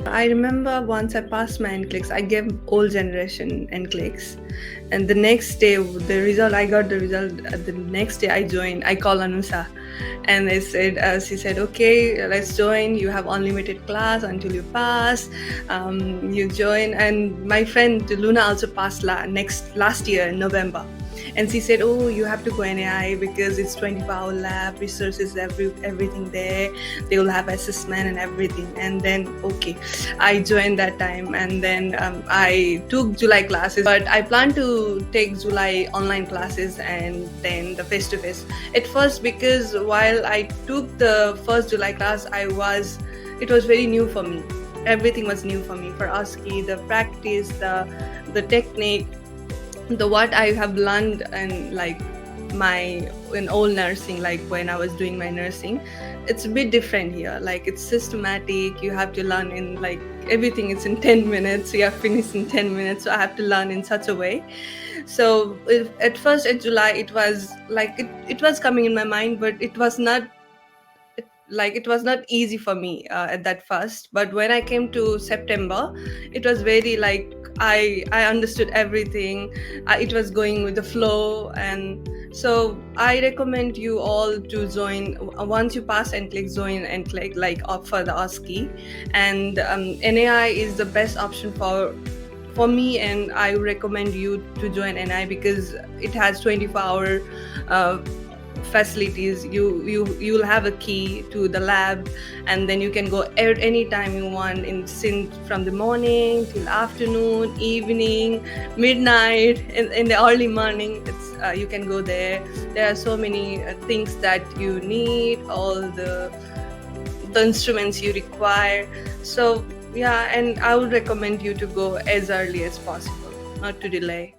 I remember once I passed my NCLEX, I gave old generation NCLEX, and the next day, I got the result. The next day, I called Anusa, and she said, okay, let's join. You have unlimited class until you pass. You join, and my friend Luna also passed last year in November. And she said, oh, you have to go NAI because it's 24-hour lab, resources, everything there. They will have assessment and everything. And then, okay, I joined that time. And then I took July classes, but I plan to take July online classes and then the face-to-face. At first, because while I took the first July class, it was very new for me. Everything was new for me. For OSCE, the practice, the technique, what I have learned in old nursing, like when I was doing my nursing, it's a bit different here. Like it's systematic. You have to learn in like everything. It's in 10 minutes. You have finished in 10 minutes. So I have to learn in such a way. So at first at July, it was like it was coming in my mind, but it was not easy for me at that first. But when I came to September, it was very like I understood everything. It was going with the flow. And so I recommend you all to join. Once you pass NCLEX, join NCLEX, like opt for the OSCE. And NAI is the best option for me, and I recommend you to join NI because it has 24-hour facilities. You'll have a key to the lab, and then you can go any time you want from the morning till afternoon, evening, midnight, in the early morning. You can go there. There are so many things that you need, all the instruments you require. So yeah, and I would recommend you to go as early as possible, not to delay.